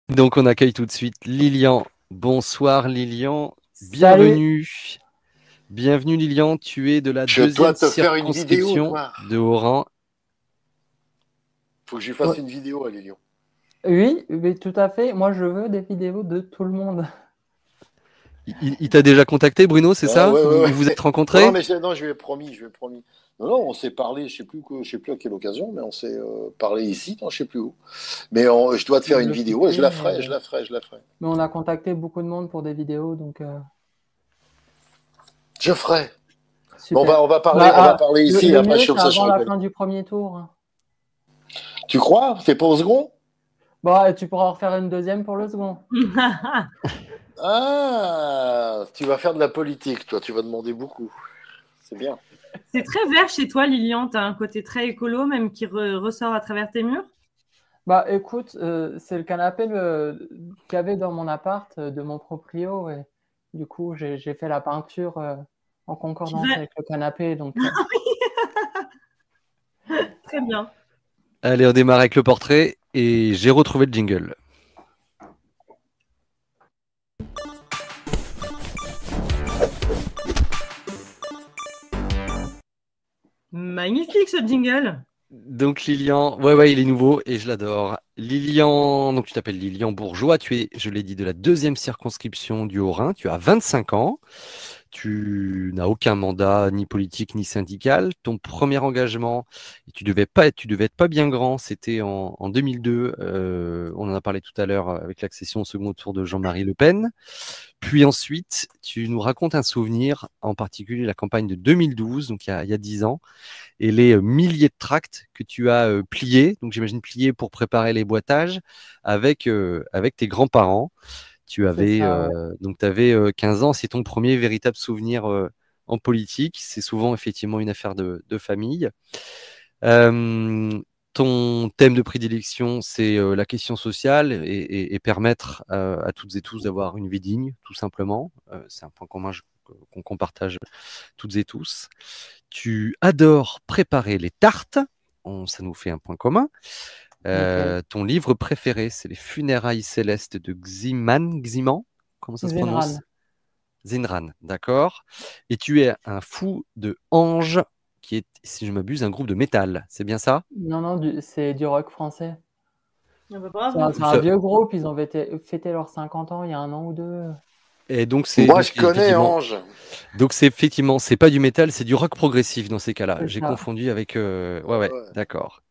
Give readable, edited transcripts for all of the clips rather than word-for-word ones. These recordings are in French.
Donc, on accueille tout de suite Lilian. Bonsoir Lilian, Salut. bienvenue. Bienvenue Lilian, tu es de la Je dois deuxième te faire une vidéo, circonscription toi. de Oran. Faut que je lui Ouais. fasse une vidéo à Lilian. Oui, mais tout à fait. Moi, je veux des vidéos de tout le monde. Il t'a déjà contacté Bruno, c'est Ah ça? ouais, ouais, Vous ouais. vous êtes Non, non, rencontrés? mais non, je lui ai promis, je lui ai promis. Non, non, on s'est parlé, je sais plus à quelle occasion, mais on s'est parlé ici, non, je sais plus où. Mais je dois te faire une Je sais vidéo et je plus, la ferai, je la ferai, je la ferai. mais on a contacté beaucoup de monde pour des vidéos, donc Je ferai. Mais super. on va parler ici, et Le après, mieux, comme c'est ça, je avant la rigole. fin du premier tour, hein. Tu crois? T'es pas au second? Bon, et tu pourras en refaire une deuxième pour le second. Ah, tu vas faire de la politique, toi, tu vas demander beaucoup. C'est bien. C'est très vert chez toi, Lilian. Tu as un côté très écolo, même qui ressort à travers tes murs. Bah, écoute, c'est le canapé qu'il y avait dans mon appart, de mon proprio, et du coup, j'ai fait la peinture en concordance avec le canapé, donc. Très bien. Allez, on démarre avec le portrait et j'ai retrouvé le jingle. Magnifique ce jingle. Donc Lilian, ouais, il est nouveau et je l'adore. Lilian, donc tu t'appelles Lilian Bourgeois, tu es, je l'ai dit, de la deuxième circonscription du Haut-Rhin, tu as 25 ans, tu n'as aucun mandat ni politique ni syndical. Ton premier engagement, et tu devais être pas bien grand, c'était en 2002, on en a parlé tout à l'heure avec l'accession au second tour de Jean-Marie Le Pen. Puis ensuite, tu nous racontes un souvenir, en particulier la campagne de 2012, donc il y a 10 ans, et les milliers de tracts que tu as pliés, donc j'imagine pliés pour préparer les boîtages, avec tes grands-parents. Tu C'est avais, ça, ouais. donc tu avais 15 ans, c'est ton premier véritable souvenir en politique. C'est souvent effectivement une affaire de famille. Euh, Ton thème de prédilection, c'est la question sociale et permettre à toutes et tous d'avoir une vie digne, tout simplement. C'est un point commun qu'on partage toutes et tous. Tu adores préparer les tartes. Ça nous fait un point commun. Nickel. Ton livre préféré, c'est Les Funérailles célestes de Ximan. Comment ça se prononce? Zinran. Zinran, d'accord. Et tu es un fou de Ange, qui est, si je m'abuse, un groupe de métal. C'est bien ça? Non, non, c'est du rock français. Ah bah, C'est bravo. un vieux groupe, ils ont fêté leurs 50 ans il y a un an ou deux. Et donc c'est Moi, donc je connais effectivement, Ange. c'est pas du métal, c'est du rock progressif dans ces cas-là. C'est J'ai ça. confondu avec Ouais, ouais, ouais. d'accord.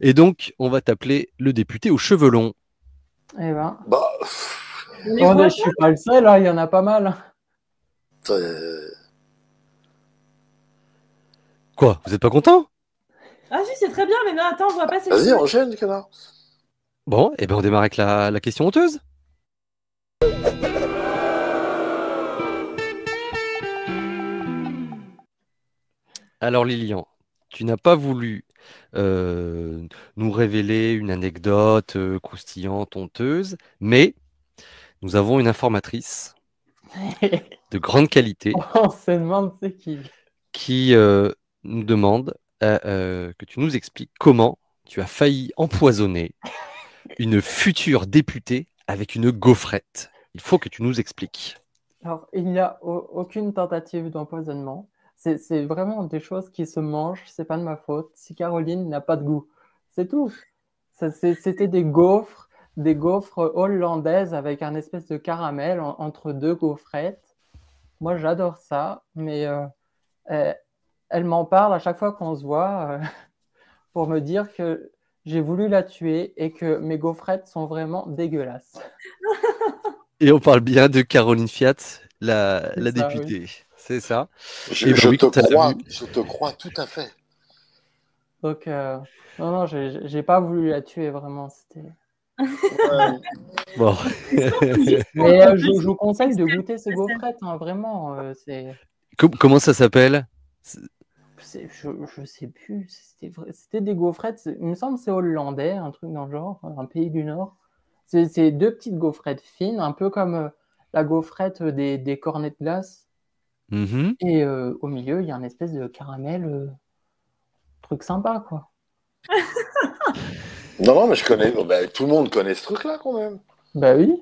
Et donc on va t'appeler le député aux cheveux longs. Eh ben, Bah, On les voit je suis pas le seul, hein, il y en a pas mal. euh, Quoi? Vous êtes pas content? Ah si, c'est très bien, mais non, attends, on voit pas ses vas-y, cheveux. enchaîne, connard. Bon, et ben on démarre avec la question honteuse. Alors Lilian, tu n'as pas voulu nous révéler une anecdote croustillante, honteuse, mais nous avons une informatrice de grande qualité On se demande c'est qui. qui nous demande que tu nous expliques comment tu as failli empoisonner une future députée avec une gaufrette. Il faut que tu nous expliques. Alors, il n'y a aucune tentative d'empoisonnement. C'est vraiment des choses qui se mangent, c'est pas de ma faute. Si Caroline n'a pas de goût, c'est tout. C'était des gaufres hollandaises avec un espèce de caramel entre deux gaufrettes. Moi, j'adore ça, mais elle, elle m'en parle à chaque fois qu'on se voit pour me dire que j'ai voulu la tuer et que mes gaufrettes sont vraiment dégueulasses. Et on parle bien de Caroline Fiat, C'est la ça, oui. députée. C'est ça. Et ben Je oui, te quand elle a vu. crois, je te crois tout à fait. Donc, non, non, j'ai pas voulu la tuer vraiment. C'était. Ouais. Bon. Mais je vous conseille de goûter ces gaufrettes, hein, vraiment. Comment ça s'appelle? Je sais plus. C'était des gaufrettes. Il me semble que c'est hollandais, un truc dans le genre, un pays du Nord. C'est deux petites gaufrettes fines, un peu comme la gaufrette des cornets de glace. Mhm. Et au milieu, il y a un espèce de caramel, truc sympa, quoi. Non, non, mais je connais. Bah, tout le monde connaît ce truc-là, quand même. Bah oui.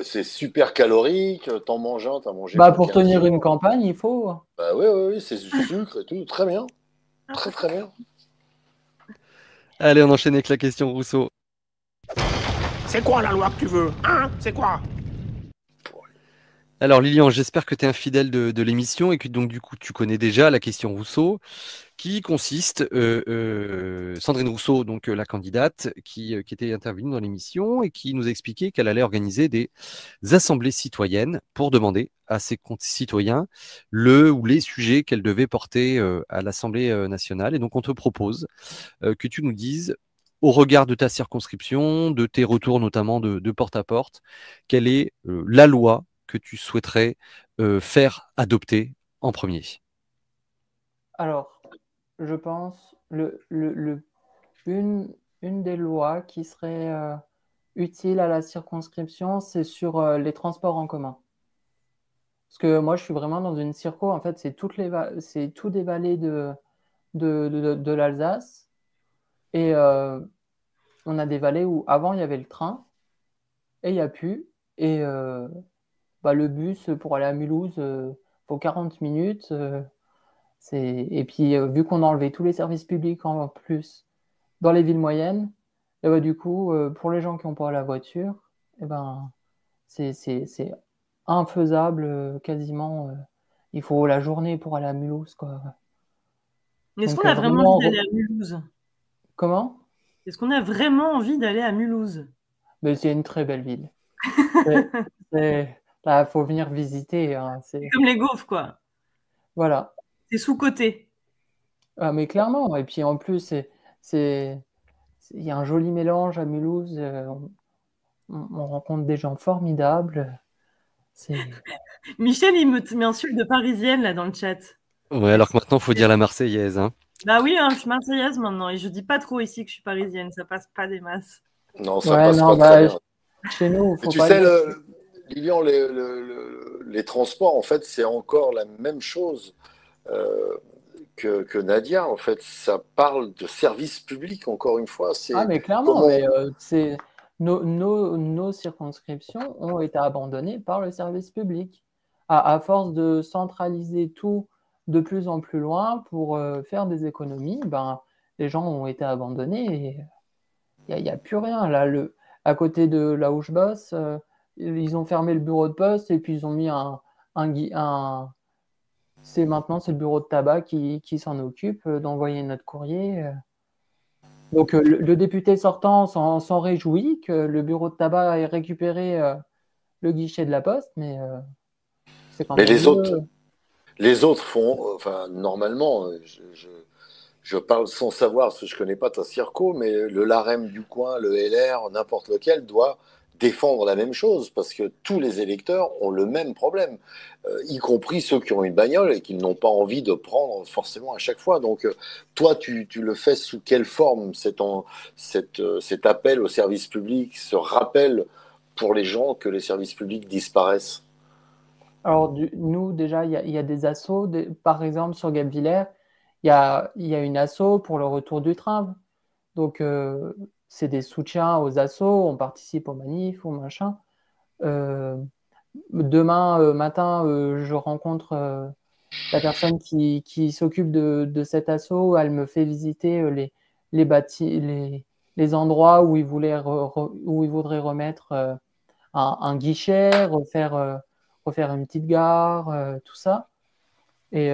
C'est super calorique, t'en manges un, t'as mangé Bah ton pour 15 tenir jours. une campagne, il faut. Bah oui, c'est du sucre et tout, très bien, très bien. Allez, on enchaîne avec la question Rousseau. C'est quoi la loi que tu veux? Hein? C'est quoi? Alors Lilian, j'espère que tu es un fidèle de l'émission et que donc du coup tu connais déjà la question Rousseau, qui consiste, Sandrine Rousseau, donc la candidate qui était intervenue dans l'émission et qui nous a expliqué qu'elle allait organiser des assemblées citoyennes pour demander à ses concitoyens le ou les sujets qu'elle devait porter à l'Assemblée nationale. Et donc on te propose que tu nous dises, au regard de ta circonscription, de tes retours notamment de porte à porte, quelle est la loi que tu souhaiterais faire adopter en premier? Alors, je pense une des lois qui serait utile à la circonscription, c'est sur les transports en commun. Parce que moi, je suis vraiment dans une circo. En fait, c'est tout des vallées de l'Alsace. Et on a des vallées où avant, il y avait le train et il n'y a plus. Et le bus pour aller à Mulhouse, faut 40 minutes. Et puis, vu qu'on a enlevé tous les services publics en plus dans les villes moyennes, et du coup, pour les gens qui n'ont pas la voiture, et ben, c'est infaisable quasiment. Il faut la journée pour aller à Mulhouse, quoi. Est-ce Donc, qu'on a vraiment envie vraiment, d'aller à Mulhouse? comment? Est-ce qu'on a vraiment envie d'aller à Mulhouse? Mais c'est une très belle ville. Là, faut venir visiter, hein, C'est comme les gaufres, quoi. voilà. C'est sous-coté. Ah, mais clairement. Et puis en plus, il y a un joli mélange à Mulhouse. On rencontre des gens formidables. Michel, il m'insulte de parisienne là dans le chat. Ouais, alors que maintenant, il faut dire la Marseillaise. Hein. Bah oui, hein, je suis marseillaise maintenant et je dis pas trop ici que je suis parisienne, ça passe pas des masses. Non, ça Ouais, passe non, pas très bien. chez nous, Mais faut tu pas sais, dire. Lilian, les transports, en fait, c'est encore la même chose euh, que Nadia. En fait, ça parle de service public, encore une fois. Ah, C'est mais clairement, comment. mais nos circonscriptions ont été abandonnées par le service public. À force de centraliser tout de plus en plus loin pour faire des économies, ben, les gens ont été abandonnés et il n'y a plus rien. Là, à côté de là où je bosse, ils ont fermé le bureau de poste et puis ils ont mis maintenant, c'est le bureau de tabac qui s'en occupe d'envoyer notre courrier. Donc, le député sortant s'en réjouit que le bureau de tabac ait récupéré le guichet de la poste, mais c'est quand Mais même mieux. les autres font, enfin, normalement, je parle sans savoir, parce que je connais pas ta circo, mais le LAREM du coin, le LR, n'importe lequel, doit défendre la même chose, parce que tous les électeurs ont le même problème, y compris ceux qui ont une bagnole et qui n'ont pas envie de prendre forcément à chaque fois. Donc, toi, tu le fais sous quelle forme, cet appel au service public, ce rappel pour les gens que les services publics disparaissent? Alors, nous, déjà, il y a des assos. Par exemple, sur Guebwiller, il y a une asso pour le retour du train. Donc, c'est des soutiens aux assos. On participe aux manifs, aux machins. Euh, Demain matin, je rencontre la personne qui s'occupe de cet asso. Elle me fait visiter les endroits où où il voudrait remettre un guichet, refaire une petite gare, tout ça. Et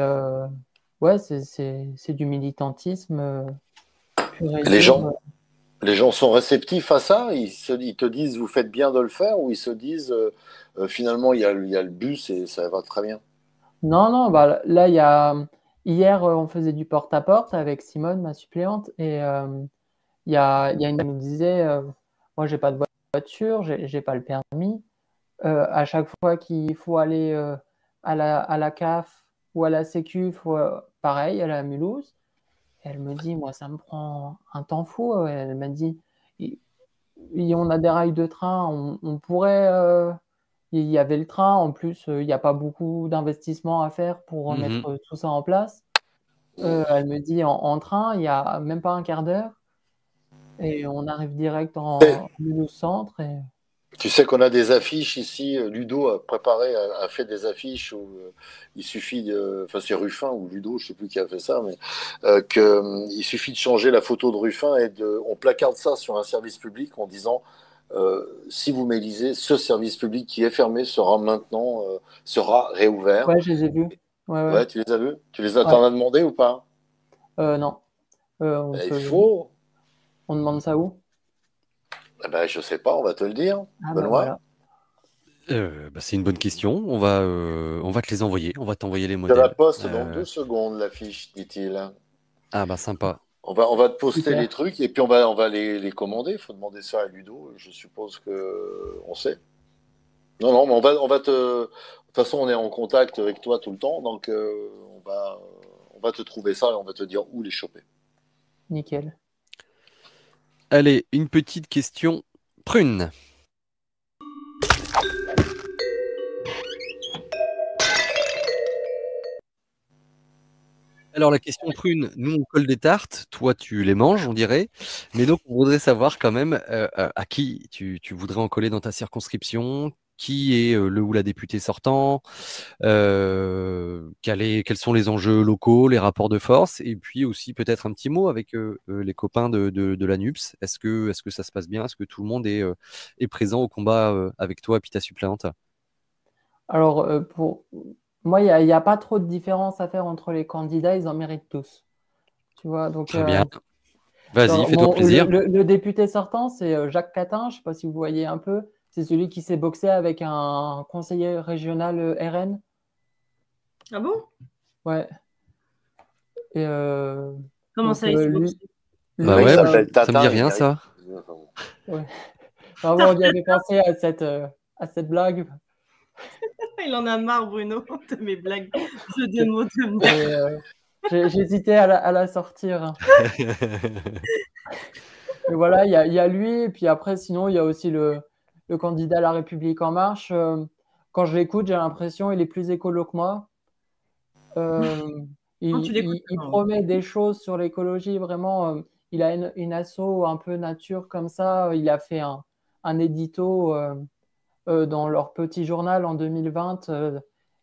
ouais, c'est du militantisme pur et Les dur. gens, les gens sont réceptifs à ça? Ils te disent vous faites bien de le faire ou ils se disent finalement il y a le bus et ça va très bien? Non, non, bah, là, hier, on faisait du porte-à-porte avec Simone, ma suppléante, et il y a une qui nous disait, moi, j'ai pas de voiture, j'ai pas le permis. À chaque fois qu'il faut aller à la CAF ou à la Sécu, pareil, aller à Mulhouse. Et elle me dit, moi, ça me prend un temps fou. Elle m'a dit, on a des rails de train, on pourrait. Il y avait le train, en plus, il n'y a pas beaucoup d'investissement à faire pour remettre Mhm. tout ça en place. Elle me dit, en train, il n'y a même pas un quart d'heure. Et on arrive direct en Mulhouse Centre. Tu sais qu'on a des affiches ici. Ludo a fait des affiches où il suffit enfin c'est Ruffin ou Ludo, je sais plus qui a fait ça, mais il suffit de changer la photo de Ruffin et on placarde ça sur un service public en disant si vous m'élisez, ce service public qui est fermé sera réouvert. Ouais, je les ai vus. Ouais, ouais. Ouais, tu les as vus? Ouais. T'en as demandé ou pas? Non. Il faut. On demande ça où? Eh ben, je sais pas, on va te le dire. Ah bah Benoît? voilà. C'est une bonne question. On va te les envoyer. On va t'envoyer les Je te la modèles. poste dans 2 secondes, l'affiche, dit-il. Ah bah sympa. On va te poster Super. les trucs et puis on va les commander. Il faut demander ça à Ludo. Je suppose que on sait. Non, mais on va te. De toute façon, on est en contact avec toi tout le temps, donc on va te trouver ça et on va te dire où les choper. Nickel. Allez, une petite question prune. Alors la question prune, nous on colle des tartes, toi tu les manges, on dirait, mais donc on voudrait savoir quand même à qui tu voudrais en coller dans ta circonscription, qui est le ou la députée sortant, quels sont les enjeux locaux, les rapports de force, et puis aussi peut-être un petit mot avec les copains de la NUPS. Est-ce que ça se passe bien? Est-ce que tout le monde est présent au combat avec toi et puis ta suppléante? Alors, pour moi, il y a pas trop de différence à faire entre les candidats, ils en méritent tous. Tu vois, donc Très bien. Vas-y, fais-toi bon, plaisir. le député sortant, c'est Jacques Catin, je ne sais pas si vous voyez un peu. C'est celui qui s'est boxé avec un conseiller régional RN. Ah bon? Ouais. Et Comment donc, ça, il s'est boxé? Bah Il ouais, s'appelle ça me Tatin, dit il rien mérite. ça. ouais. Enfin, bon, on y avait pensé à cette blague. Il en a marre, Bruno, de mes blagues. Jeux de mots de merde. Et, j'hésitais à la sortir. Et voilà, il y a lui, et puis après, sinon, il y a aussi le candidat à La République En Marche. Quand je l'écoute, j'ai l'impression qu'il est plus écolo que moi. Non, tu l'écoutes Il pas, promet des choses sur l'écologie, vraiment. Il a une asso un peu nature comme ça. Il a fait un édito dans leur petit journal en 2020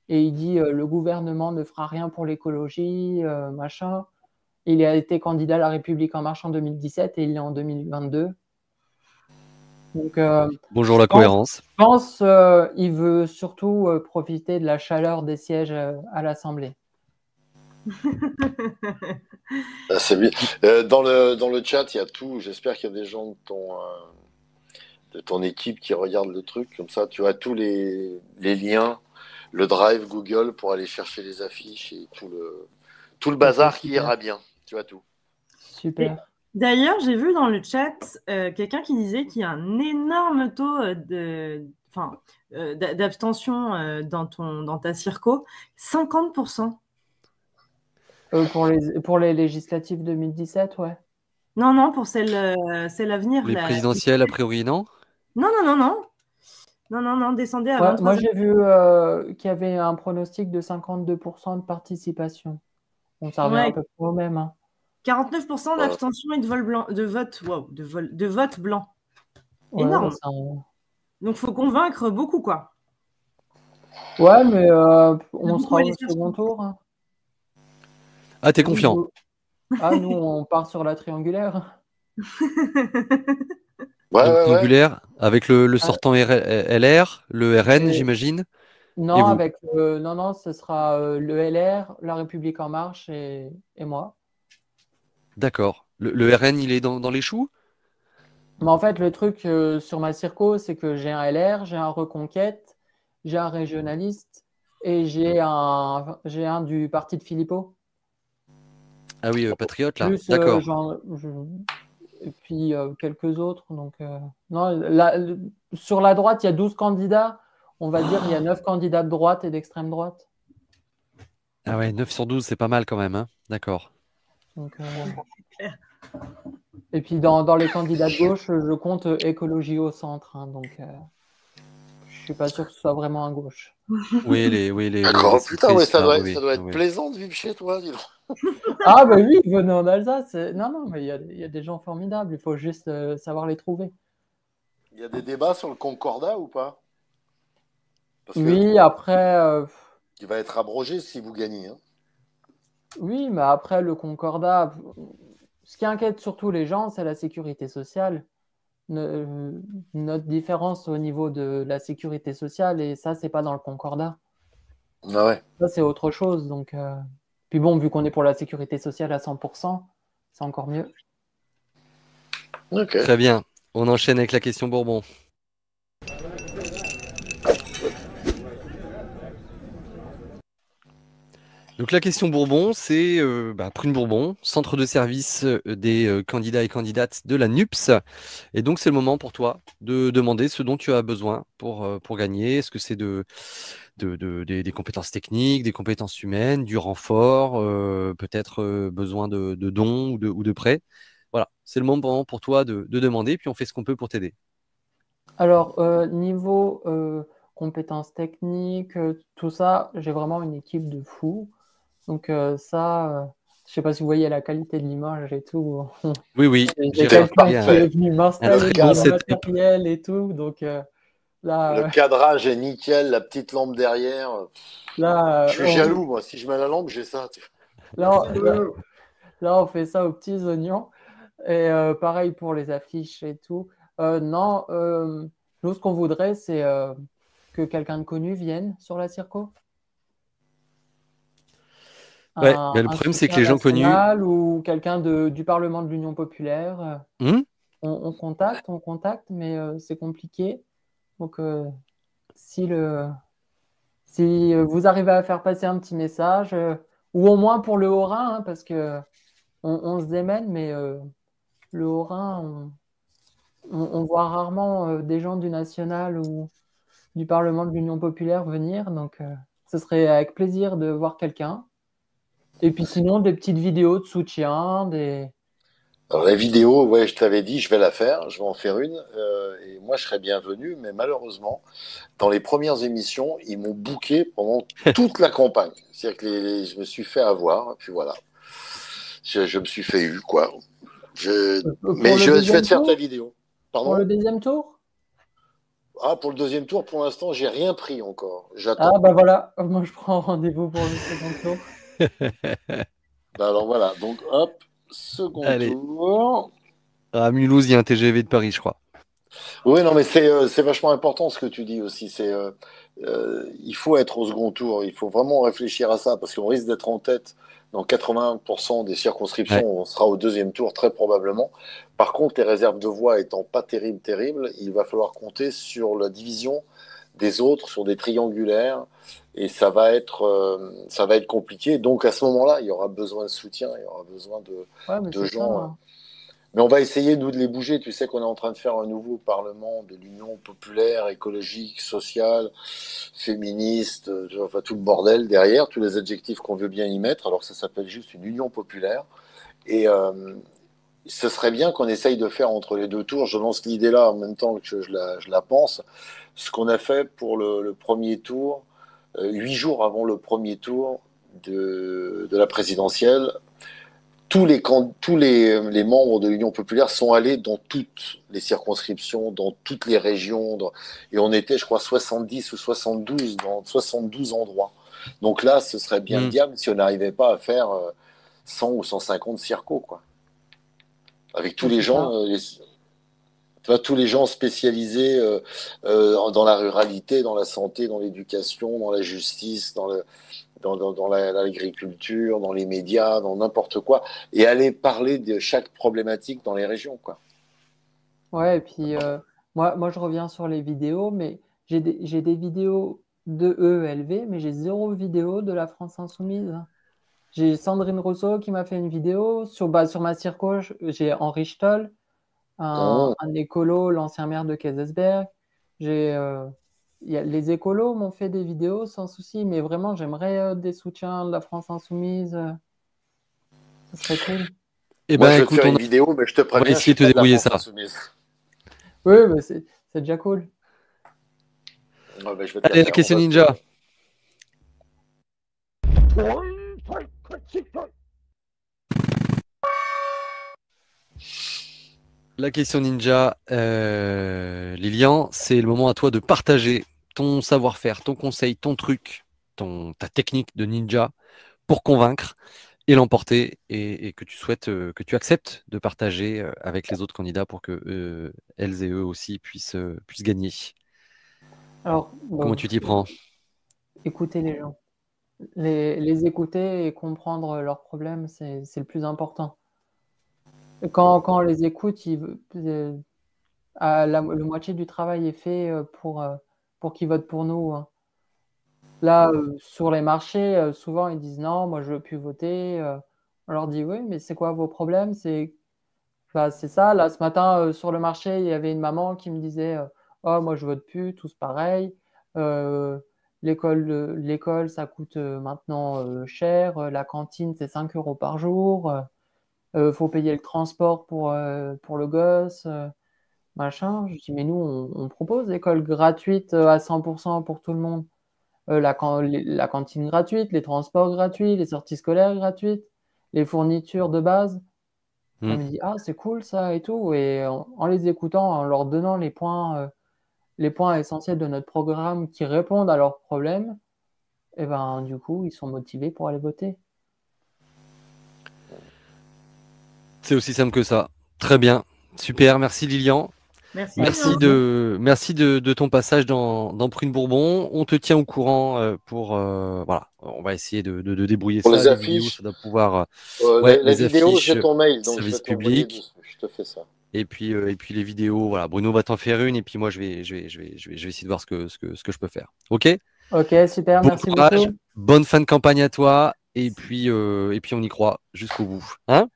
et il dit le gouvernement ne fera rien pour l'écologie, machin. Il a été candidat à La République En Marche en 2017 et il est en 2022. Donc, Bonjour la cohérence. je pense il veut surtout profiter de la chaleur des sièges à l'Assemblée. Ah, c'est bien. Dans le chat, il y a tout. J'espère qu'il y a des gens de ton équipe qui regardent le truc. Comme ça, tu as tous les liens, le drive Google pour aller chercher les affiches et tout le bazar qui ira bien. Tu as tout. Super. D'ailleurs, j'ai vu dans le chat quelqu'un qui disait qu'il y a un énorme taux d'abstention dans ta circo, 50%. Pour les législatives 2017, ouais. Non, pour celle à venir. Les présidentielles, a priori, non? Non, descendez à Ouais, 23. moi, j'ai vu qu'il y avait un pronostic de 52% de participation. On ça revient à peu près au même. Hein. 49% d'abstention et de vote blanc. Ouais, énorme. bah, Donc, il faut convaincre beaucoup, quoi. Ouais, mais on sera au second tour. Hein. Ah, t'es confiant? Nous, on part sur la triangulaire. Donc, triangulaire, avec le sortant LR, le RN, j'imagine? Non, non, ce sera le LR, La République En Marche et moi. D'accord. Le RN, il est dans les choux? Mais en fait, le truc sur ma circo, c'est que j'ai un LR, j'ai un Reconquête, j'ai un régionaliste et j'ai un du parti de Philippot. Ah oui, patriote, là. Plus, d'accord. Et puis quelques autres. Donc, non, sur la droite, il y a 12 candidats. On va dire il y a 9 candidats de droite et d'extrême droite. Ah ouais, 9 sur 12, c'est pas mal quand même. Hein. D'accord. Donc, et puis dans les candidats de gauche, je compte écologie au centre. Hein, donc, je suis pas sûr que ce soit vraiment à gauche. Oui, D'accord, putain, ouais, ça doit être oui. plaisant de vivre chez toi, dis donc. Ah, bah oui, venez en Alsace. Non, mais il y a des gens formidables. Il faut juste savoir les trouver. Il y a des débats sur le Concordat ou pas? Parce que Oui, après, il va être abrogé si vous gagnez. Hein. oui, mais après le Concordat, ce qui inquiète surtout les gens, c'est la sécurité sociale. Ne- notre différence au niveau de la sécurité sociale, et ça, c'est pas dans le Concordat. Ah ouais. Ça, c'est autre chose. Donc, puis bon, vu qu'on est pour la sécurité sociale à 100%, c'est encore mieux. Ok. Très bien. On enchaîne avec la question Bourbon. Donc la question Bourbon, c'est Prune Bourbon, centre de service des candidats et candidates de la NUPS. Et donc c'est le moment pour toi de demander ce dont tu as besoin pour gagner. Est-ce que c'est des compétences techniques, des compétences humaines, du renfort, peut-être besoin de dons ou de prêts? Voilà, c'est le moment pour toi de demander, puis on fait ce qu'on peut pour t'aider. Alors, niveau compétences techniques, tout ça, j'ai vraiment une équipe de fous. Donc, je sais pas si vous voyez la qualité de l'image et tout. Oui, oui, J'ai j'ai quelqu'un remarqué qui est venu un m'installer très tout bon le setup. matériel et tout. Donc, là, Le cadrage est nickel, la petite lampe derrière. Je là, suis jaloux, moi. Si je mets la lampe, j'ai ça. là, là, là, on fait ça aux petits oignons. Et pareil pour les affiches et tout. Non, nous, ce qu'on voudrait, c'est que quelqu'un de connu vienne sur la Circo. Ouais, mais le Un problème, c'est que soutien les gens connus. national ou quelqu'un du Parlement de l'Union populaire. Hmm. On contacte, mais c'est compliqué. Donc, si, le, si vous arrivez à faire passer un petit message, ou au moins pour le Haut-Rhin, hein, parce que on se démène, mais le Haut-Rhin, on voit rarement des gens du national ou du Parlement de l'Union populaire venir. Donc, ce serait avec plaisir de voir quelqu'un. Et puis sinon, des petites vidéos de soutien, Alors, la vidéo, ouais, je t'avais dit, je vais la faire. Je vais en faire une. Et moi, je serais bienvenu. Mais malheureusement, dans les premières émissions, ils m'ont booké pendant toute la campagne. C'est-à-dire que je me suis fait avoir. Et puis voilà. Je me suis fait eu, quoi. pour Mais le je vais deuxième te faire ta tour. vidéo. Pour le Pardon? deuxième tour? Ah, pour le deuxième tour, pour l'instant, j'ai rien pris encore. Ah, J'attends. bah voilà, moi je prends rendez-vous pour le second tour. Ben alors voilà. Donc, hop, second Allez, tour. à Mulhouse, il y a un TGV de Paris, je crois. Oui, non, mais c'est vachement important ce que tu dis aussi. Il faut être au second tour. Il faut vraiment réfléchir à ça parce qu'on risque d'être en tête dans 80% des Ouais. circonscriptions. On sera au deuxième tour très probablement. Par contre, les réserves de voix étant pas terribles, il va falloir compter sur la division des autres, sur des triangulaires, et ça va être compliqué. Donc à ce moment-là, il y aura besoin de soutien, il y aura besoin Ouais, mais de c'est ça, gens. hein. Mais on va essayer, nous, de les bouger. Tu sais qu'on est en train de faire un nouveau parlement de l'Union populaire, écologique, sociale, féministe, enfin tout le bordel derrière, tous les adjectifs qu'on veut bien y mettre, alors que ça s'appelle juste une Union populaire. Et ce serait bien qu'on essaye de faire entre les deux tours, je lance l'idée là en même temps que je la pense, ce qu'on a fait pour le premier tour, 8 jours avant le premier tour de la présidentielle, les membres de l'Union populaire sont allés dans toutes les circonscriptions, dans toutes les régions, et on était, je crois, 70 ou 72 dans 72 endroits. Donc là, ce serait bien le Hmm. diable si on n'arrivait pas à faire 100 ou 150 circos, quoi. Avec tous Mais les c'est gens, ça. tu vois, tous les gens spécialisés dans la ruralité, dans la santé, dans l'éducation, dans la justice, dans l'agriculture, dans les médias, dans n'importe quoi, et aller parler de chaque problématique dans les régions, quoi. Ouais, et puis moi je reviens sur les vidéos, mais j'ai des vidéos de EELV, mais j'ai zéro vidéo de la France Insoumise. J'ai Sandrine Rousseau qui m'a fait une vidéo sur ma circo, j'ai Henri Stoll, Mmh. un écolo, l'ancien maire de Kaysersberg. J'ai, les écolos m'ont fait des vidéos sans souci, mais vraiment, j'aimerais des soutiens de la France Insoumise. Ça serait cool. Eh Moi, ben, je vais te écoute, faire une vidéo, mais je te on va préviens, je essayer suis de te pas de la débrouiller France ça. insoumise. Oui, mais c'est déjà cool. Ouais, ben, je vais te la Allez, la faire. question ninja. La question ninja, Lilian, c'est le moment à toi de partager ton savoir-faire, ton conseil, ton truc, ta technique de ninja pour convaincre et l'emporter et que tu souhaites, que tu acceptes de partager avec les autres candidats pour que elles et eux aussi puissent gagner. Alors, Comment tu t'y prends? écouter les gens. Les écouter et comprendre leurs problèmes, c'est le plus important. Quand on les écoute, la moitié du travail est fait pour qu'ils votent pour nous, hein. Là, sur les marchés, souvent ils disent non, moi je veux plus voter. On leur dit oui, mais c'est quoi vos problèmes? C'est ça. Là, ce matin, sur le marché, il y avait une maman qui me disait oh, moi je vote plus, tous pareil. L'école, ça coûte maintenant cher. La cantine, c'est 5 € par jour. Faut payer le transport pour le gosse. Machin. Je dis, mais nous, on propose l'école gratuite à 100% pour tout le monde. La cantine gratuite, les transports gratuits, les sorties scolaires gratuites, les fournitures de base. On me dit, ah, c'est cool ça et tout. Et en les écoutant, en leur donnant les points essentiels de notre programme qui répondent à leurs problèmes, et ben, du coup, ils sont motivés pour aller voter. C'est aussi simple que ça. Très bien. Super. Merci Lilian. Merci. Merci de ton passage dans Prune Bourbon. On te tient au courant voilà. On va essayer de débrouiller Pour ça. les Les affiches. vidéos, ça doit pouvoir. La vidéo, affiches, j'ai ton mail, donc service je vais t'envoyer public. je te fais ça. Et puis les vidéos, voilà. Bruno va t'en faire une et puis moi je vais essayer de voir ce que je peux faire. Ok. Ok, super, Bon merci courage, beaucoup. bonne fin de campagne à toi et puis on y croit jusqu'au bout. Hein?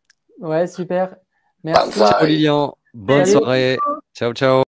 Ouais, super. Merci. Bye. Ciao Lilian, bonne Salut. soirée. Ciao ciao.